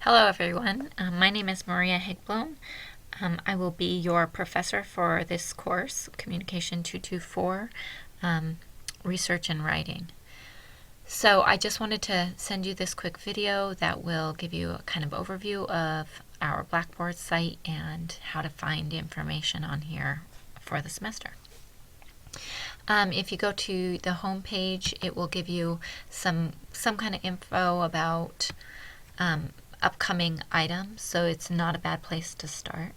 Hello everyone, my name is Maria Higblom. I will be your professor for this course, Communication 224, Research and Writing. So I just wanted to send you this quick video that will give you a kind of overview of our Blackboard site and how to find information on here for the semester. If you go to the home page, it will give you some kind of info about upcoming items, so it's not a bad place to start.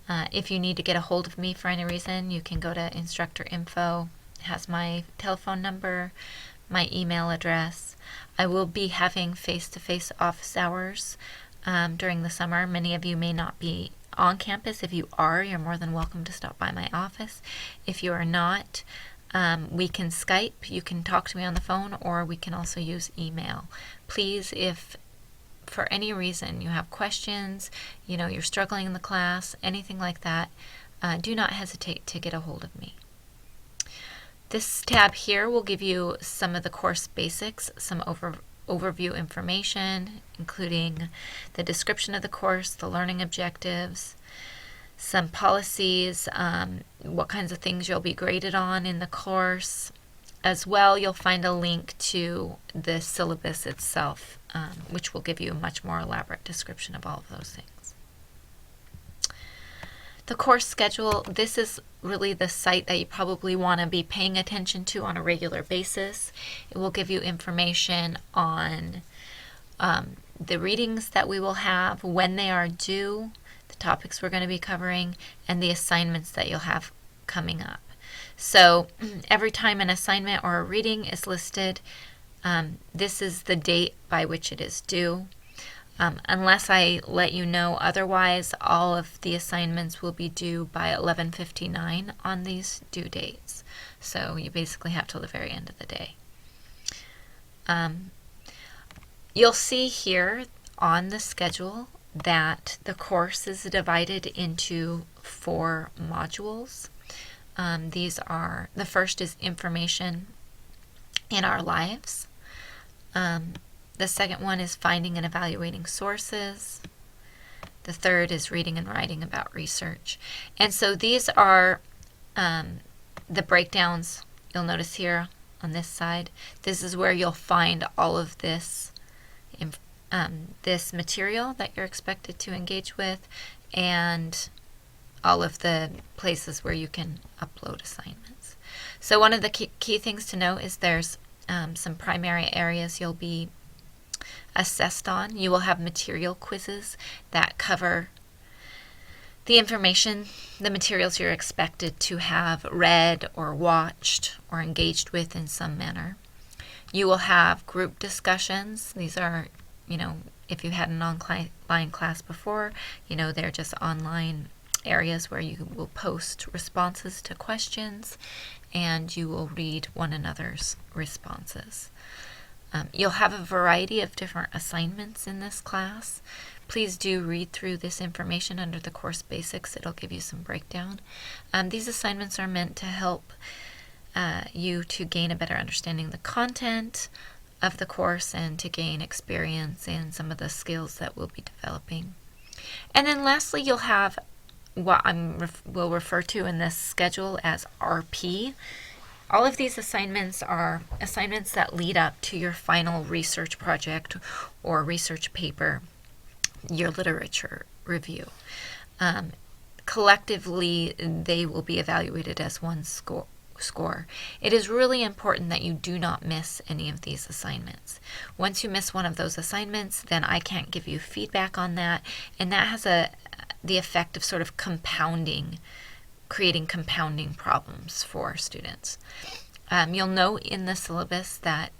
If you need to get a hold of me for any reason, you can go to instructor info. It has my telephone number, my email address. I will be having face-to-face office hours during the summer. Many of you may not be on campus. If you are, you're more than welcome to stop by my office. If you are not, we can Skype. You can talk to me on the phone, or we can also use email. Please, if for any reason you have questions, you're struggling in the class, anything like that, do not hesitate to get a hold of me. This tab here will give you some of the course basics, some overview information, including the description of the course, the learning objectives, some policies, what kinds of things you'll be graded on in the course. As well, you'll find a link to the syllabus itself, which will give you a much more elaborate description of all of those things. The course schedule, this is really the site that you probably want to be paying attention to on a regular basis. It will give you information on the readings that we will have, when they are due, the topics we're going to be covering, and the assignments that you'll have coming up. So every time an assignment or a reading is listed, this is the date by which it is due. Unless I let you know otherwise, all of the assignments will be due by 11:59 on these due dates. So you basically have till the very end of the day. You'll see here on the schedule that the course is divided into 4 modules. The first is information in our lives. The second one is finding and evaluating sources. The third is reading and writing about research. And so these are the breakdowns you'll notice here on this side. This is where you'll find all of this material that you're expected to engage with, and all of the places where you can upload assignments. So one of the key things to note is there's some primary areas you'll be assessed on. You will have material quizzes that cover the information, the materials you're expected to have read or watched or engaged with in some manner. You will have group discussions. These are, if you had an online class before, they're just online areas where you will post responses to questions and you will read one another's responses. You'll have a variety of different assignments in this class. Please do read through this information under the course basics. It'll give you some breakdown. These assignments are meant to help you to gain a better understanding of the content of the course and to gain experience in some of the skills that we'll be developing. And then lastly, you'll have what will refer to in this schedule as RP. All of these assignments are assignments that lead up to your final research project or research paper, your literature review. Collectively, they will be evaluated as one score. It is really important that you do not miss any of these assignments. Once you miss one of those assignments, then I can't give you feedback on that, and that has the effect of sort of creating compounding problems for students. You'll note in the syllabus that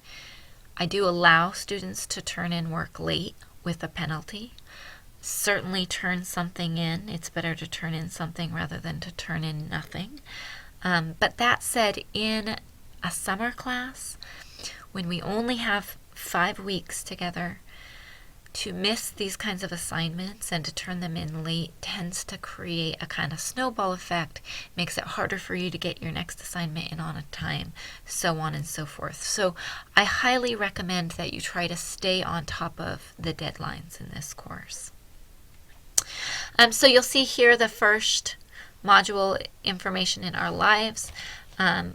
I do allow students to turn in work late with a penalty. Certainly turn something in. It's better to turn in something rather than to turn in nothing. But that said, in a summer class, when we only have 5 weeks together, to miss these kinds of assignments and to turn them in late tends to create a kind of snowball effect, makes it harder for you to get your next assignment in on a time, so on and so forth. So I highly recommend that you try to stay on top of the deadlines in this course. So you'll see here the first module, Information in Our Lives,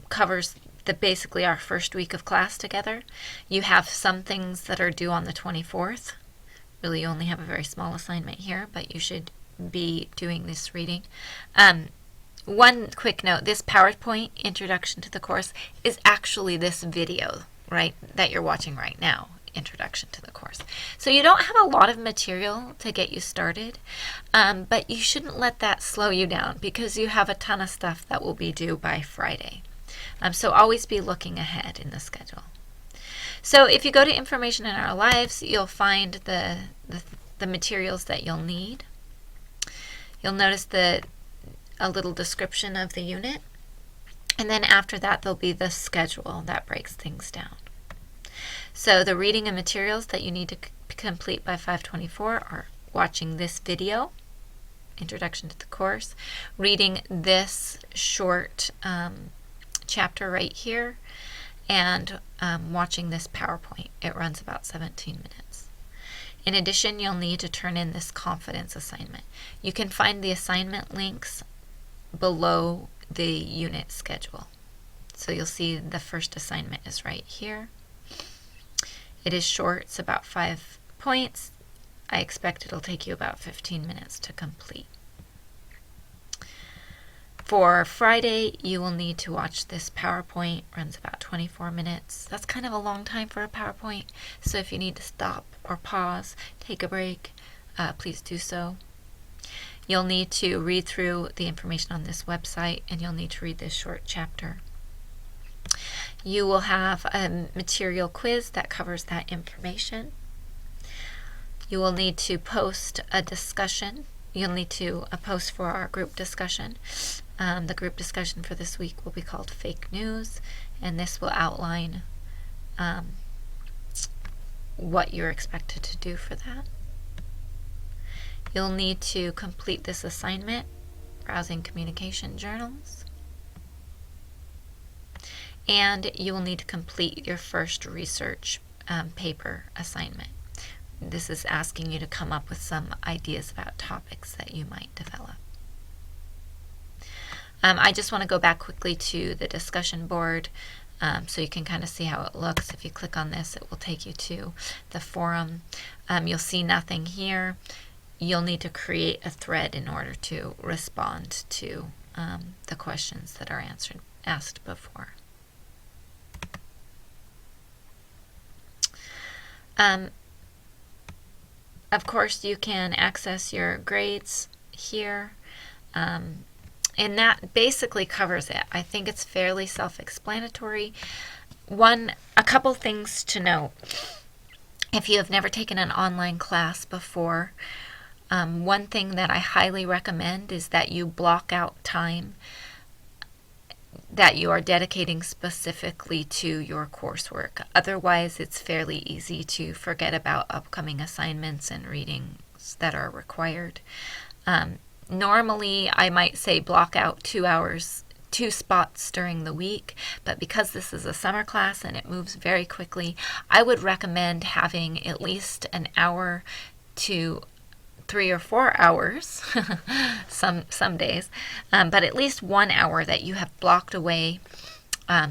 covers basically our first week of class together. You have some things that are due on the 24th. Really, you only have a very small assignment here, but you should be doing this reading. One quick note, this PowerPoint introduction to the course is actually this video, right, that you're watching right now, introduction to the course. So you don't have a lot of material to get you started, but you shouldn't let that slow you down because you have a ton of stuff that will be due by Friday. So always be looking ahead in the schedule. So if you go to Information in Our Lives, you'll find the materials that you'll need. You'll notice a little description of the unit. And then after that, there'll be the schedule that breaks things down. So the reading and materials that you need to complete by 5/24 are watching this video, Introduction to the Course, reading this short chapter right here, and watching this PowerPoint. It runs about 17 minutes. In addition, you'll need to turn in this confidence assignment. You can find the assignment links below the unit schedule. So you'll see the first assignment is right here. It is short, it's about 5 points. I expect it'll take you about 15 minutes to complete. For Friday, you will need to watch this PowerPoint, runs about 24 minutes. That's kind of a long time for a PowerPoint, so if you need to stop or pause, take a break, please do so. You'll need to read through the information on this website, and you'll need to read this short chapter. You will have a material quiz that covers that information. You will need to post a discussion. You'll need to post for our group discussion. The group discussion for this week will be called Fake News, and this will outline what you're expected to do for that. You'll need to complete this assignment, browsing communication journals. And you will need to complete your first research paper assignment. This is asking you to come up with some ideas about topics that you might develop. I just want to go back quickly to the discussion board so you can kind of see how it looks. If you click on this, it will take you to the forum. You'll see nothing here. You'll need to create a thread in order to respond to the questions that are asked before. Of course, you can access your grades here, and that basically covers it. I think it's fairly self-explanatory. A couple things to note. If you have never taken an online class before, one thing that I highly recommend is that you block out time that you are dedicating specifically to your coursework. Otherwise, it's fairly easy to forget about upcoming assignments and readings that are required. Normally, I might say block out 2 hours, 2 spots during the week, but because this is a summer class and it moves very quickly, I would recommend having at least an hour to 3 or 4 hours, some days, but at least 1 hour that you have blocked away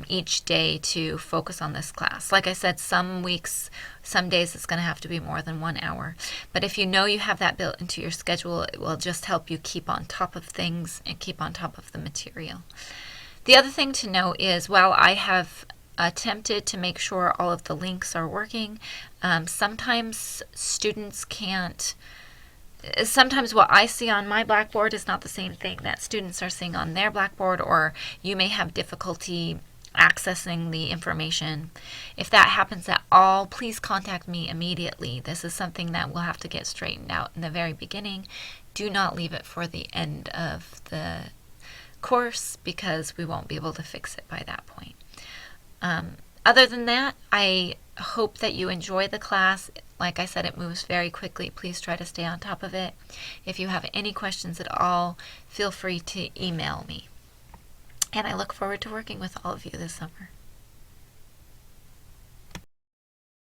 each day to focus on this class. Like I said, some weeks, some days it's going to have to be more than 1 hour. But if you know you have that built into your schedule, it will just help you keep on top of things and keep on top of the material. The other thing to note is while I have attempted to make sure all of the links are working, sometimes students can't. Sometimes what I see on my Blackboard is not the same thing that students are seeing on their Blackboard, or you may have difficulty accessing the information. If that happens at all, please contact me immediately. This is something that we'll have to get straightened out in the very beginning. Do not leave it for the end of the course because we won't be able to fix it by that point. Other than that, I hope that you enjoy the class. Like I said, it moves very quickly. Please try to stay on top of it. If you have any questions at all, feel free to email me. And I look forward to working with all of you this summer.